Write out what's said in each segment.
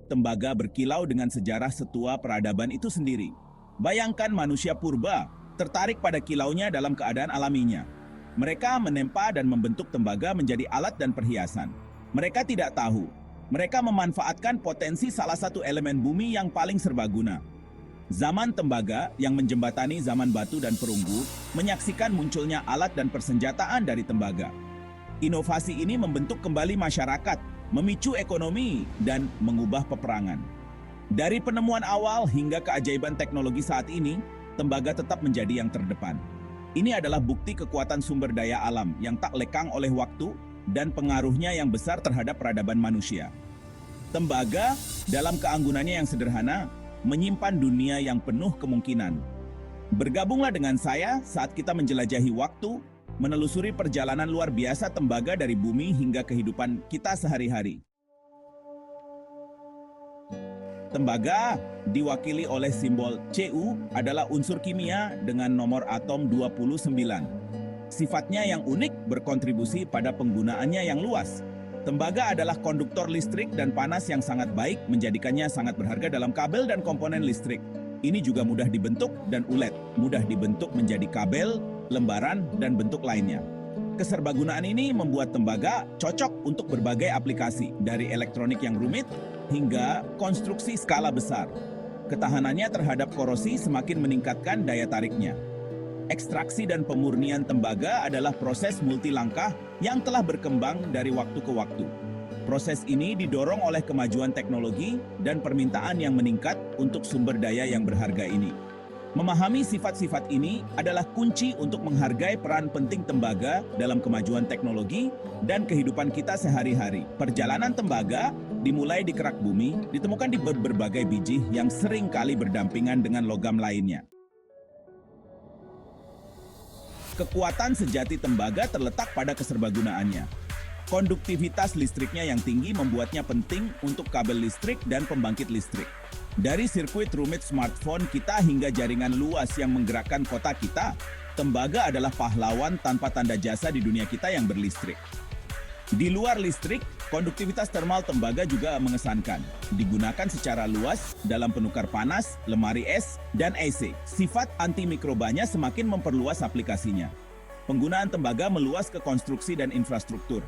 tembaga berkilau dengan sejarah setua peradaban itu sendiri. Bayangkan manusia purba tertarik pada kilaunya dalam keadaan alaminya. Mereka menempa dan membentuk tembaga menjadi alat dan perhiasan. Mereka tidak tahu. Mereka memanfaatkan potensi salah satu elemen bumi yang paling serbaguna. Zaman tembaga yang menjembatani zaman batu dan perunggu menyaksikan munculnya alat dan persenjataan dari tembaga. Inovasi ini membentuk kembali masyarakat, memicu ekonomi, dan mengubah peperangan. Dari penemuan awal hingga keajaiban teknologi saat ini, tembaga tetap menjadi yang terdepan. Ini adalah bukti kekuatan sumber daya alam yang tak lekang oleh waktu dan pengaruhnya yang besar terhadap peradaban manusia. Tembaga, dalam keanggunannya yang sederhana, menyimpan dunia yang penuh kemungkinan. Bergabunglah dengan saya saat kita menjelajahi waktu, menelusuri perjalanan luar biasa tembaga dari bumi hingga kehidupan kita sehari-hari. Tembaga, diwakili oleh simbol Cu, adalah unsur kimia dengan nomor atom 29. Sifatnya yang unik berkontribusi pada penggunaannya yang luas. Tembaga adalah konduktor listrik dan panas yang sangat baik, menjadikannya sangat berharga dalam kabel dan komponen listrik. Ini juga mudah dibentuk dan ulet, mudah dibentuk menjadi kabel, lembaran, dan bentuk lainnya. Keserbagunaan ini membuat tembaga cocok untuk berbagai aplikasi, dari elektronik yang rumit hingga konstruksi skala besar. Ketahanannya terhadap korosi semakin meningkatkan daya tariknya. Ekstraksi dan pemurnian tembaga adalah proses multilangkah yang telah berkembang dari waktu ke waktu. Proses ini didorong oleh kemajuan teknologi dan permintaan yang meningkat untuk sumber daya yang berharga ini. Memahami sifat-sifat ini adalah kunci untuk menghargai peran penting tembaga dalam kemajuan teknologi dan kehidupan kita sehari-hari. Perjalanan tembaga dimulai di kerak bumi, ditemukan di berbagai biji yang sering kali berdampingan dengan logam lainnya. Kekuatan sejati tembaga terletak pada keserbagunaannya. Konduktivitas listriknya yang tinggi membuatnya penting untuk kabel listrik dan pembangkit listrik. Dari sirkuit rumit smartphone kita hingga jaringan luas yang menggerakkan kota kita, tembaga adalah pahlawan tanpa tanda jasa di dunia kita yang berlistrik. Di luar listrik, konduktivitas termal tembaga juga mengesankan. Digunakan secara luas dalam penukar panas, lemari es, dan AC. Sifat antimikrobanya semakin memperluas aplikasinya. Penggunaan tembaga meluas ke konstruksi dan infrastruktur.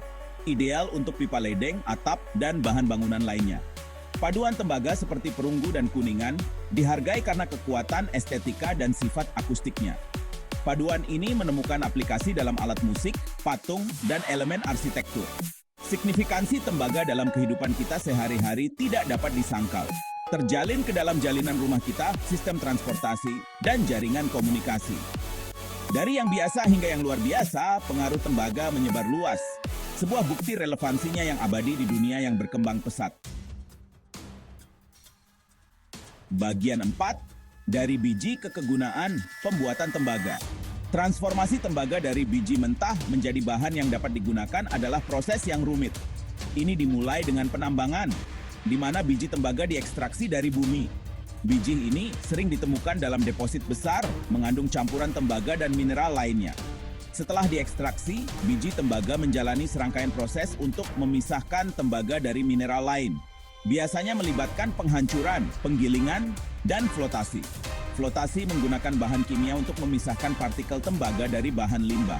Ideal untuk pipa ledeng, atap, dan bahan bangunan lainnya. Paduan tembaga seperti perunggu dan kuningan dihargai karena kekuatan, estetika, dan sifat akustiknya. Paduan ini menemukan aplikasi dalam alat musik, patung, dan elemen arsitektur. Signifikansi tembaga dalam kehidupan kita sehari-hari tidak dapat disangkal. Terjalin ke dalam jalinan rumah kita, sistem transportasi, dan jaringan komunikasi. Dari yang biasa hingga yang luar biasa, pengaruh tembaga menyebar luas. Sebuah bukti relevansinya yang abadi di dunia yang berkembang pesat. Bagian 4, dari biji ke kegunaan pembuatan tembaga. Transformasi tembaga dari biji mentah menjadi bahan yang dapat digunakan adalah proses yang rumit. Ini dimulai dengan penambangan, di mana biji tembaga diekstraksi dari bumi. Biji ini sering ditemukan dalam deposit besar, mengandung campuran tembaga dan mineral lainnya. Setelah diekstraksi, biji tembaga menjalani serangkaian proses untuk memisahkan tembaga dari mineral lain. Biasanya melibatkan penghancuran, penggilingan, dan flotasi. Flotasi menggunakan bahan kimia untuk memisahkan partikel tembaga dari bahan limbah.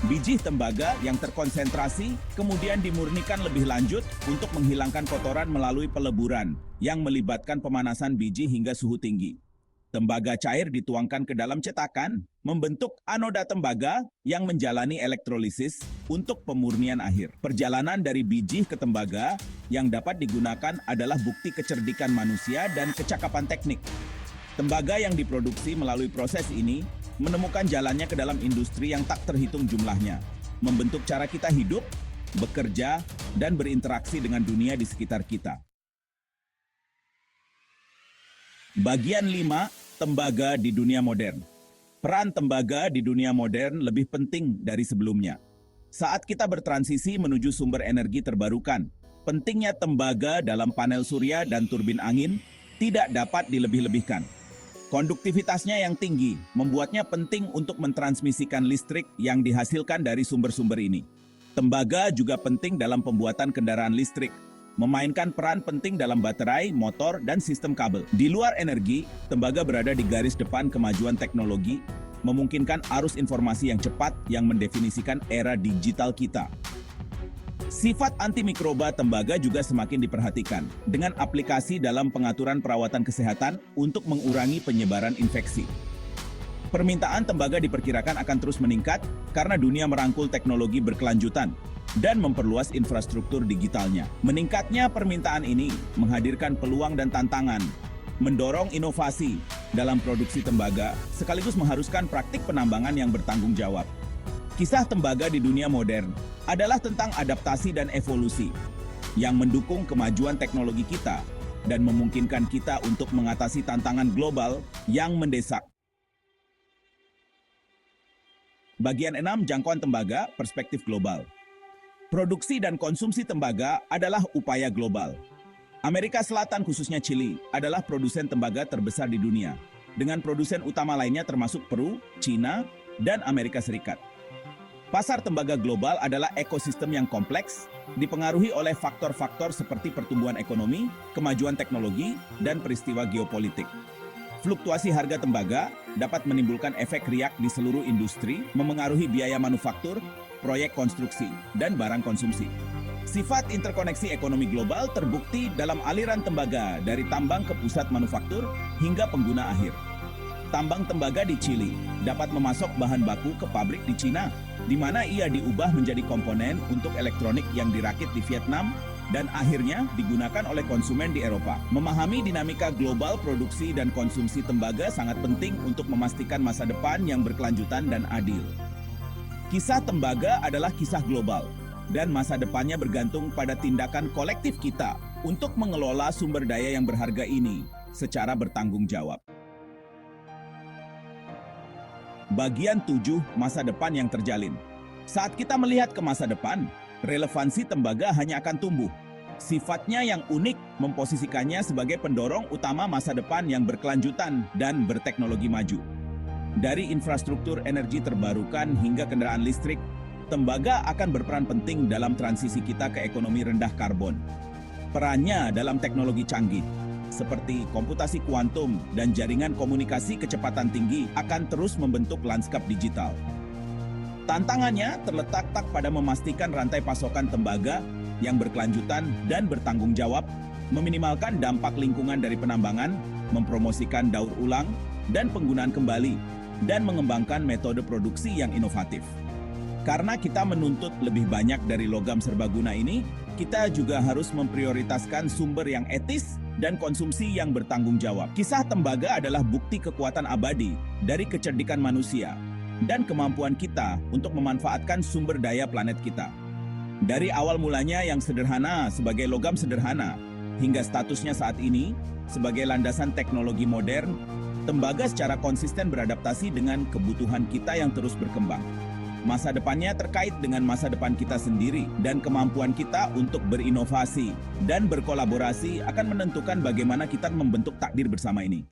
Biji tembaga yang terkonsentrasi kemudian dimurnikan lebih lanjut untuk menghilangkan kotoran melalui peleburan yang melibatkan pemanasan biji hingga suhu tinggi. Tembaga cair dituangkan ke dalam cetakan, membentuk anoda tembaga yang menjalani elektrolisis untuk pemurnian akhir. Perjalanan dari biji ke tembaga yang dapat digunakan adalah bukti kecerdikan manusia dan kecakapan teknik. Tembaga yang diproduksi melalui proses ini menemukan jalannya ke dalam industri yang tak terhitung jumlahnya, membentuk cara kita hidup, bekerja, dan berinteraksi dengan dunia di sekitar kita. Bagian 5, tembaga di dunia modern. Peran tembaga di dunia modern lebih penting dari sebelumnya. Saat kita bertransisi menuju sumber energi terbarukan, pentingnya tembaga dalam panel surya dan turbin angin tidak dapat dilebih-lebihkan. Konduktivitasnya yang tinggi membuatnya penting untuk mentransmisikan listrik yang dihasilkan dari sumber-sumber ini. Tembaga juga penting dalam pembuatan kendaraan listrik. memainkan peran penting dalam baterai, motor, dan sistem kabel. Di luar energi, tembaga berada di garis depan kemajuan teknologi, memungkinkan arus informasi yang cepat yang mendefinisikan era digital kita. Sifat antimikroba tembaga juga semakin diperhatikan dengan aplikasi dalam pengaturan perawatan kesehatan untuk mengurangi penyebaran infeksi. Permintaan tembaga diperkirakan akan terus meningkat karena dunia merangkul teknologi berkelanjutan dan memperluas infrastruktur digitalnya. Meningkatnya permintaan ini menghadirkan peluang dan tantangan, mendorong inovasi dalam produksi tembaga, sekaligus mengharuskan praktik penambangan yang bertanggung jawab. Kisah tembaga di dunia modern adalah tentang adaptasi dan evolusi yang mendukung kemajuan teknologi kita dan memungkinkan kita untuk mengatasi tantangan global yang mendesak. Bagian 6, jangkauan tembaga, perspektif global. Produksi dan konsumsi tembaga adalah upaya global. Amerika Selatan, khususnya Chili, adalah produsen tembaga terbesar di dunia, dengan produsen utama lainnya termasuk Peru, China, dan Amerika Serikat. Pasar tembaga global adalah ekosistem yang kompleks, dipengaruhi oleh faktor-faktor seperti pertumbuhan ekonomi, kemajuan teknologi, dan peristiwa geopolitik. Fluktuasi harga tembaga dapat menimbulkan efek riak di seluruh industri, memengaruhi biaya manufaktur, proyek konstruksi, dan barang konsumsi. Sifat interkoneksi ekonomi global terbukti dalam aliran tembaga dari tambang ke pusat manufaktur hingga pengguna akhir. Tambang tembaga di Chili dapat memasok bahan baku ke pabrik di Cina, di mana ia diubah menjadi komponen untuk elektronik yang dirakit di Vietnam dan akhirnya digunakan oleh konsumen di Eropa. Memahami dinamika global produksi dan konsumsi tembaga sangat penting untuk memastikan masa depan yang berkelanjutan dan adil. Kisah tembaga adalah kisah global, dan masa depannya bergantung pada tindakan kolektif kita untuk mengelola sumber daya yang berharga ini secara bertanggung jawab. Bagian 7, masa depan yang terjalin. Saat kita melihat ke masa depan, relevansi tembaga hanya akan tumbuh. Sifatnya yang unik memposisikannya sebagai pendorong utama masa depan yang berkelanjutan dan berteknologi maju. Dari infrastruktur energi terbarukan hingga kendaraan listrik, tembaga akan berperan penting dalam transisi kita ke ekonomi rendah karbon. Perannya dalam teknologi canggih, seperti komputasi kuantum dan jaringan komunikasi kecepatan tinggi akan terus membentuk lanskap digital. Tantangannya terletak pada memastikan rantai pasokan tembaga yang berkelanjutan dan bertanggung jawab, meminimalkan dampak lingkungan dari penambangan, mempromosikan daur ulang dan penggunaan kembali, dan mengembangkan metode produksi yang inovatif. Karena kita menuntut lebih banyak dari logam serbaguna ini, kita juga harus memprioritaskan sumber yang etis dan konsumsi yang bertanggung jawab. Kisah tembaga adalah bukti kekuatan abadi dari kecerdikan manusia dan kemampuan kita untuk memanfaatkan sumber daya planet kita. Dari awal mulanya yang sederhana sebagai logam sederhana, hingga statusnya saat ini sebagai landasan teknologi modern, tembaga secara konsisten beradaptasi dengan kebutuhan kita yang terus berkembang. Masa depannya terkait dengan masa depan kita sendiri dan kemampuan kita untuk berinovasi dan berkolaborasi akan menentukan bagaimana kita membentuk takdir bersama ini.